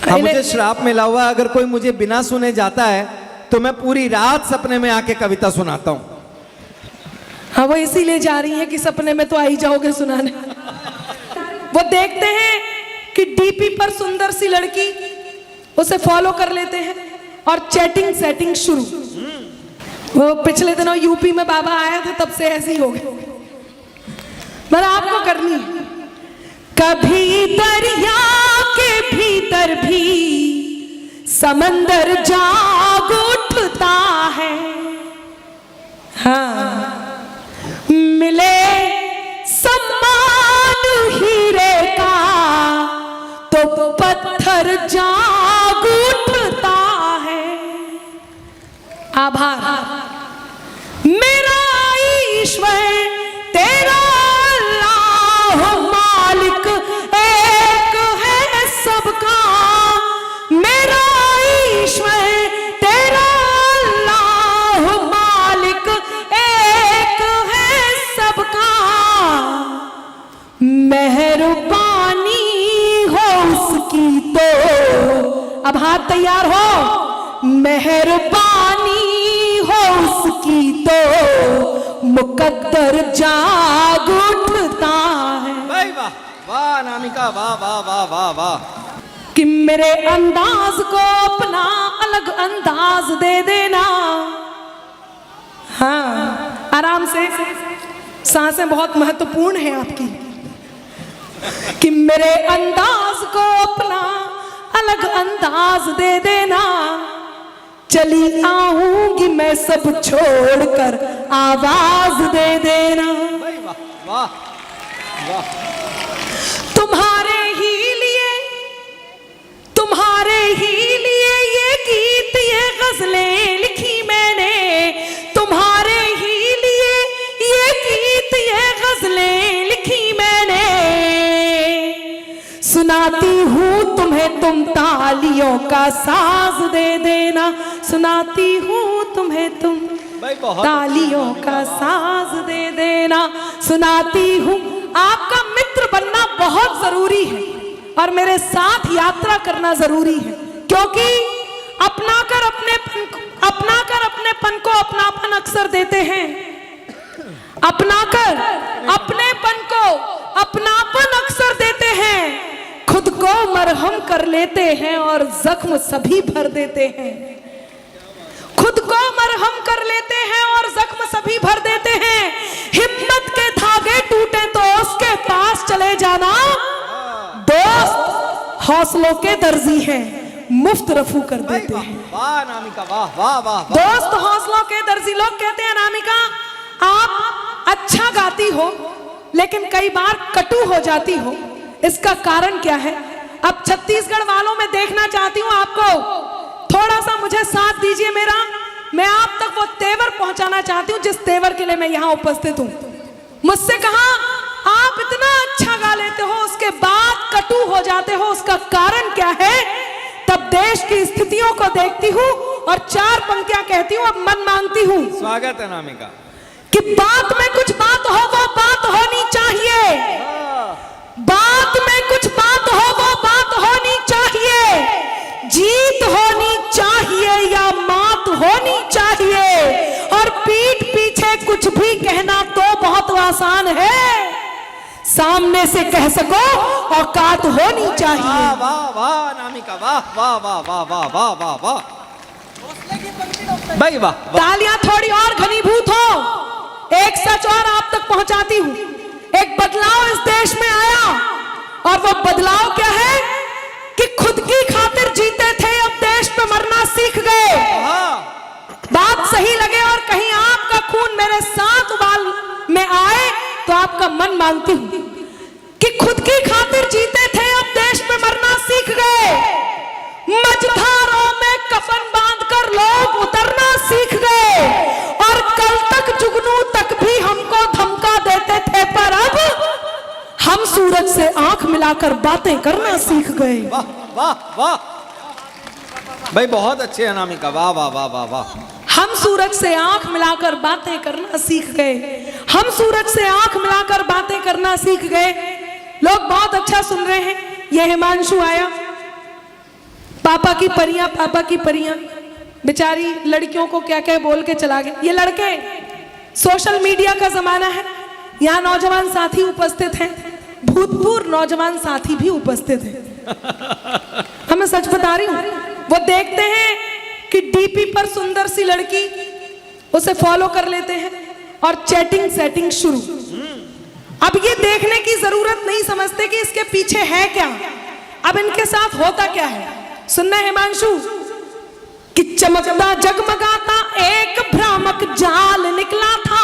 हाँ, मुझे श्राप मिला हुआ है, अगर कोई मुझे बिना सुने जाता है तो मैं पूरी रात सपने में आके कविता सुनाता हूँ। हाँ, वो इसीलिए जा रही है कि सपने में तो आ ही जाओगे सुनाने। वो देखते हैं कि डीपी पर सुंदर सी लड़की, उसे फॉलो कर लेते हैं और चैटिंग सेटिंग शुरू। वो पिछले दिनों यूपी में बाबा आया था, तब से ऐसे ही हो गए। पर आपको करनी है। कभी दरिया के भीतर भी समंदर जाग उठता है। हाँ, मिले सम्मान हीरे का तो पत्थर जाग उठता है। आभार मेरा ईश्वर तेरा अल्लाह मालिक एक है सबका। मेरा ईश्वर तेरा अल्लाह मालिक एक है सबका। मेहरबानी हो उसकी तो, अब हाथ तैयार हो। मेहरबानी हो उसकी तो मुकद्दर जाग उठता है। भाई वाह वाह अनामिका, वाह वाह वाह वाह वाह। कि मेरे अंदाज को अपना अलग अंदाज दे देना। हाँ, आराम से, सांसें बहुत महत्वपूर्ण है आपकी। कि मेरे अंदाज को अपना अलग अंदाज दे देना। चली आऊंगी मैं सब छोड़कर आवाज दे देना। वाह वाह वाह। तुम्हारे ही लिए ये गीत ये गजलें लिखी मैंने। तुम्हारे ही लिए ये गीत ये गजलें लिखी मैंने। सुनाती हूँ तुम्हें तुम तालियों का साज दे देना। सुनाती हूँ तुम्हें तुम तालियों का साज दे देना। सुनाती हूँ। आपका मित्र बनना बहुत जरूरी है और मेरे साथ यात्रा करना जरूरी है, क्योंकि अपनाकर अपनेपन को अपनापन अक्सर देते हैं। अपनाकर अपनेपन को अपनापन अक्सर देते हैं। खुद को मरहम कर लेते हैं और जख्म सभी भर देते हैं। खुद को मरहम कर लेते हैं और जख्म सभी भर देते हैं। हिम्मत के धागे टूटे तो उसके पास चले जाना। दोस्त हौसलों के दर्जी हैं, मुफ्त रफू कर देते हैं। वाह अनामिका, वाह वाह वाह। दोस्त हौसलों के दर्जी। लोग कहते हैं अनामिका आप अच्छा गाती हो लेकिन कई बार कटु हो जाती हो, इसका कारण क्या है? अब छत्तीसगढ़ वालों में देखना चाहती हूँ आपको, थोड़ा सा मुझे साथ दीजिए मेरा। मैं आप तक वो तेवर पहुंचाना चाहती हूँ जिस तेवर के लिए मैं यहाँ उपस्थित हूँ। मुझसे कहा आप इतना अच्छा गा लेते हो, उसके बाद कटु हो जाते हो, उसका कारण क्या है? तब देश की स्थितियों को देखती हूँ और चार पंक्तियां कहती हूँ, अब मन मांगती हूँ। स्वागत है अनामिका। कि बात में कुछ बात हो वो बात होनी चाहिए। बात में कुछ बात हो वो बात होनी चाहिए। जीत होनी चाहिए या मात होनी चाहिए। और पीठ पीछे कुछ भी कहना तो बहुत आसान है, सामने से कह सको औकात होनी चाहिए। वाह वाह वाह अनामिका, वाह वाह वाह वाह वाह वाह वाह वाह भाई वाह। तालियां थोड़ी और घनीभूत हो। एक सच और आप तक पहुंचाती हूं। एक बदलाव इस देश में आया और वो बदलाव क्या है? कि खुद की खातिर जीते थे, अब देश पे मरना सीख गए। बात सही लगे और कहीं आपका खून मेरे साथ उबाल में आए तो आपका मन मांगती हूं कि खुद की खातिर जीते थे, अब देश में मरना सीख गए। मझधारों में कफन बांधकर लोग उतरना सीख गए और कल तक जुगनू तक भी हमको धमका देते थे, पर अब हम सूरज से आंख मिलाकर बातें करना सीख गए। वाह वाह वाह भाई, बहुत अच्छे अनामिका, वाह वाह वाह वाह वाह। हम सूरज से आंख मिलाकर बातें करना सीख गए। हम सूरज से आंख मिलाकर बातें करना सीख गए। लोग बहुत अच्छा सुन रहे हैं। ये हिमांशु आया, पापा की परियां बेचारी लड़कियों को क्या क्या बोल के चला गया। ये लड़के, सोशल मीडिया का जमाना है, यहाँ नौजवान साथी उपस्थित हैं, भूतपूर्व नौजवान साथी भी उपस्थित हैं। हमें सच बता रही हूँ, वो देखते हैं कि डीपी पर सुंदर सी लड़की, उसे फॉलो कर लेते हैं और चैटिंग सेटिंग शुरू। अब ये देखने की जरूरत नहीं समझते कि इसके पीछे है क्या, अब इनके साथ होता क्या है। सुनना है हिमांशु कि चमकता जगमगाता एक भ्रामक जाल निकला था,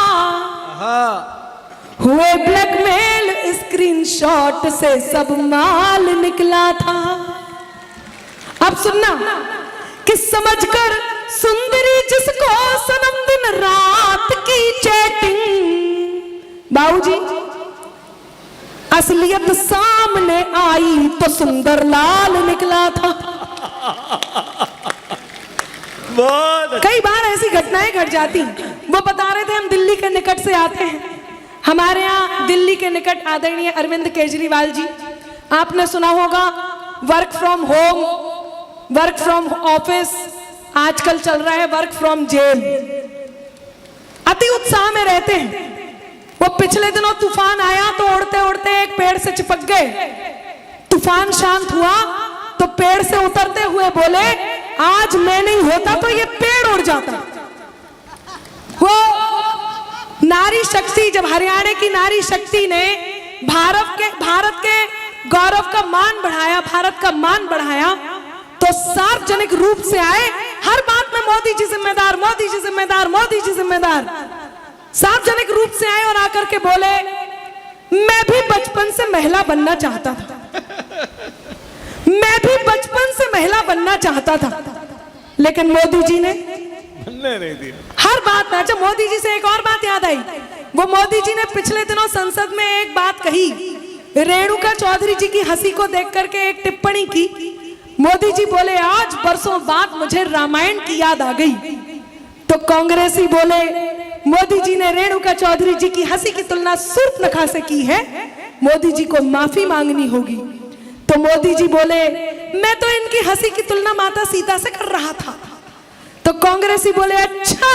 हुए ब्लैकमेल स्क्रीनशॉट से सब माल निकला था। अब सुनना कि समझकर सुंदरी जिसको सनम दिन रात की चैटिंग, बाबूजी असलियत सामने आई तो सुंदर लाल निकला था। कई बार ऐसी घटनाएं घट जाती। वो बता रहे थे हम दिल्ली के निकट से आते हैं, हमारे यहाँ दिल्ली के निकट आदरणीय अरविंद केजरीवाल जी, आपने सुना होगा work from home, work from office, आजकल चल रहा है वर्क फ्रॉम जेल। अति उत्साह में रहते हैं। वो पिछले दिनों तूफान आया तो उड़ते उड़ते एक पेड़ से चिपक गए। तूफान शांत हुआ तो पेड़ से उतरते हुए बोले, आज मैं नहीं होता तो ये पेड़ उड़ जाता। वो नारी शक्ति, जब हरियाणा की नारी शक्ति ने भारत के गौरव का मान बढ़ाया, भारत का मान बढ़ाया, तो सार्वजनिक रूप से आए, हर बात में मोदी जी जिम्मेदार, मोदी जी जिम्मेदार, मोदी जी जिम्मेदार, सार्वजनिक रूप से आए और आकर के बोले, मैं भी बचपन से महिला बनना चाहता था, मैं भी बचपन से महिला बनना चाहता था, लेकिन मोदी जी ने नहीं दिया। हर बात में। अच्छा, मोदी जी से एक और बात याद आई। वो मोदी जी ने पिछले दिनों संसद में एक बात कही, रेणुका चौधरी जी की हंसी को देख करके एक टिप्पणी की। मोदी जी बोले, आज बरसों बाद मुझे रामायण की याद आ गई। तो कांग्रेसी बोले, मोदी जी ने रेणुका चौधरी जी की हंसी की तुलना सूर्पनखा से की है, मोदी जी को माफी मांगनी होगी। तो मोदी जी बोले, मैं तो इनकी हंसी की तुलना माता सीता से कर रहा था। तो कांग्रेसी बोले, अच्छा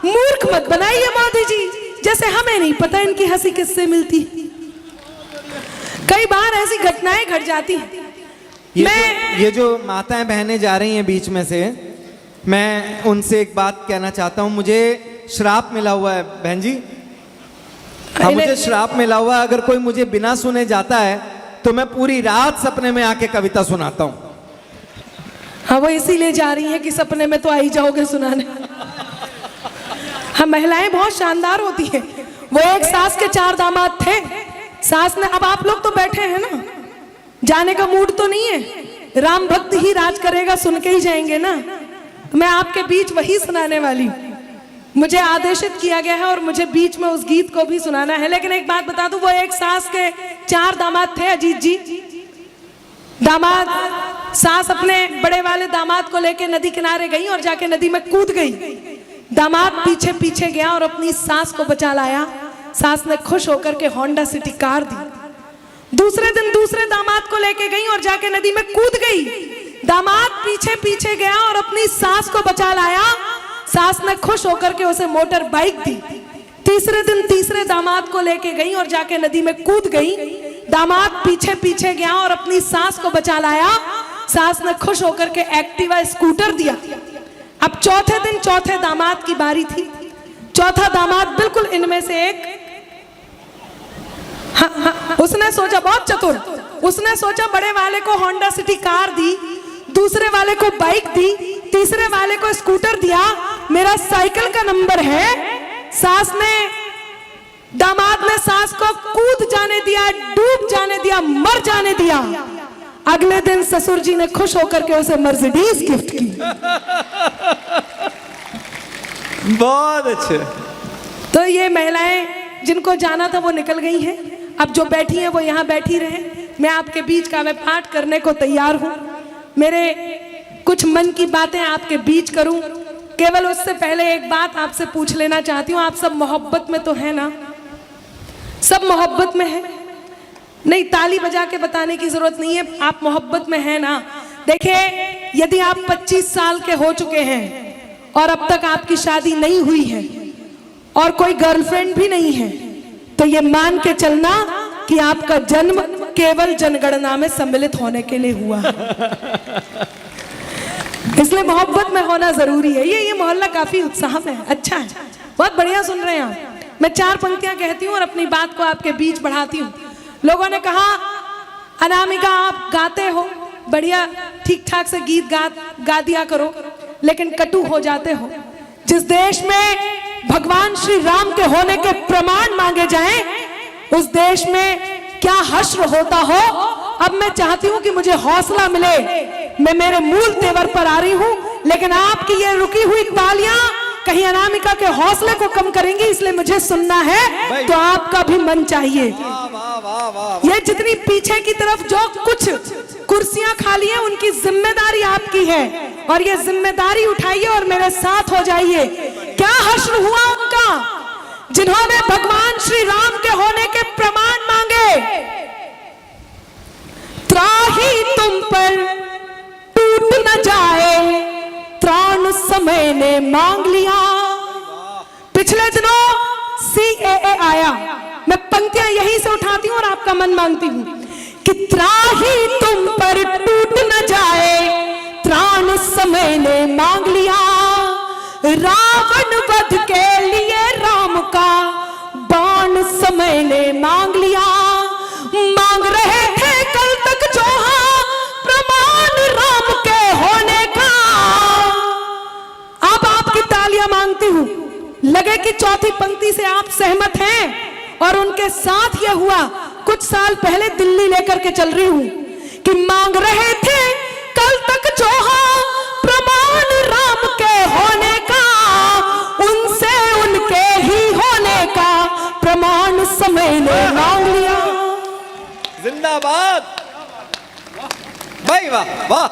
मूर्ख मत बनाइए मोदी जी, जैसे हमें नहीं पता इनकी हंसी किससे मिलती। कई बार ऐसी घटनाएं घट जाती हैं। ये जो माताएं बहनें जा रही हैं बीच में से, मैं उनसे एक बात कहना चाहता हूं। मुझे श्राप मिला हुआ है बहन जी, हाँ, मुझे श्राप मिला हुआ है। अगर कोई मुझे बिना सुने जाता है तो मैं पूरी रात सपने में आके कविता सुनाता हूं। हाँ, वो इसीलिए जा रही है कि सपने में तो आ ही जाओगे सुनाने। हाँ, महिलाएं बहुत शानदार होती हैं। वो एक सास के 4 दामाद थे। सास ने, अब आप लोग तो बैठे हैं ना, जाने का मूड तो नहीं है, राम भक्त ही राज करेगा सुन के ही जाएंगे ना। मैं आपके बीच वही सुनाने वाली, मुझे आदेशित किया गया है और मुझे बीच में उस गीत को भी सुनाना है। लेकिन एक बात बता दूं, वो एक सास के 4 दामाद थे। अजीत जी, दामाद, सास अपने बड़े वाले दामाद को लेके नदी किनारे गई और जाके नदी में कूद गई। दामाद पीछे पीछे गया और अपनी सास को बचा लाया। सास ने खुश होकर के होंडा सिटी कार दी। दूसरे दिन दूसरे दामाद को लेके गई और जाके नदी में कूद गई। दामाद पीछे पीछे गया और अपनी सास को बचा लाया। सास ने खुश होकर के उसे मोटर बाइक दी। तीसरे दिन तीसरे दामाद को लेके गई और जाके नदी में कूद गई। दामाद पीछे पीछे गया और अपनी सास को बचा लाया। सास ने खुश होकर के एक्टिवा स्कूटर दिया। अब चौथे दिन चौथे दामाद की बारी थी। चौथा दामाद बिल्कुल इनमें से एक, उसने सोचा, बहुत चतुर, उसने सोचा बड़े वाले को होंडा सिटी कार दी, दूसरे वाले को बाइक दी, तीसरे वाले को स्कूटर दिया, मेरा साइकिल का नंबर है। सास ने, दामाद ने सास को कूद जाने दिया, डूब जाने दिया, मर जाने दिया। अगले दिन ससुर जी ने खुश होकर के उसे मर्सिडीज गिफ्ट की। बहुत अच्छे। तो ये महिलाएं जिनको जाना था वो निकल गई हैं। अब जो बैठी हैं वो यहाँ बैठी रहे। मैं आपके बीच का मैं पाठ करने को तैयार हूँ। मेरे कुछ मन की बातें आपके बीच करूं। केवल उससे पहले एक बात आपसे पूछ लेना चाहती हूँ, आप सब मोहब्बत में तो है ना? सब मोहब्बत में है? नहीं, ताली बजा के बताने की जरूरत नहीं है, आप मोहब्बत में है ना? देखिए, यदि आप 25 साल के हो चुके हैं और अब तक आपकी शादी नहीं हुई है और कोई गर्लफ्रेंड भी नहीं है, तो ये मान के चलना कि आपका जन्म केवल जनगणना में सम्मिलित होने के लिए हुआ। इसलिए मोहब्बत में होना जरूरी है। ये मोहल्ला काफी उत्साह में है, अच्छा है, बहुत बढ़िया सुन रहे हैं आप। मैं 4 पंक्तियां कहती हूँ और अपनी बात को आपके बीच बढ़ाती हूँ। लोगों ने कहा अनामिका आप गाते हो बढ़िया, ठीक ठाक से गीत गा दिया करो, लेकिन कटु हो जाते हो। जिस देश में भगवान श्री राम के होने के प्रमाण मांगे जाएं, उस देश में क्या हश्र होता हो। अब मैं चाहती हूं कि मुझे हौसला मिले, मैं मेरे मूल तेवर पर आ रही हूं, लेकिन आपकी ये रुकी हुई तालियां कहीं अनामिका के हौसले को कम करेंगी, इसलिए मुझे सुनना है, तो आपका भी मन चाहिए। ये जितनी पीछे की तरफ जो कुछ कुर्सियां खाली हैं, उनकी जिम्मेदारी आपकी है, और ये जिम्मेदारी उठाइए और मेरे साथ हो जाइए। क्या हश्र हुआ उनका, जिन्होंने भगवान श्री राम के होने के प्रमाण मांगे। त्राही तुम पर टूट न जाए, त्राण समय ने मांग लिया। पिछले दिनों CAA आया, मैं पंक्तियां यहीं से उठाती हूं और आपका मन मांगती हूं कि त्राही तुम पर टूट न जाए, त्राण समय ने मांग लिया। रावण वध के लिए राम का बाण समय ने मांग लिया। मांग रहे थे कल तक चौहा प्रमाण राम के होने का। अब आपकी तालियां मांगती हूं, लगे कि चौथी पंक्ति से आप सहमत हैं और उनके साथ यह हुआ। कुछ साल पहले दिल्ली लेकर के चल रही हूं कि मांग रहे थे कल तक चौहा प्रमाण राम के होने का, उनसे उनके ही होने का प्रमाण समय ने मांग लिया। जिंदाबाद, भाई वाह वाह।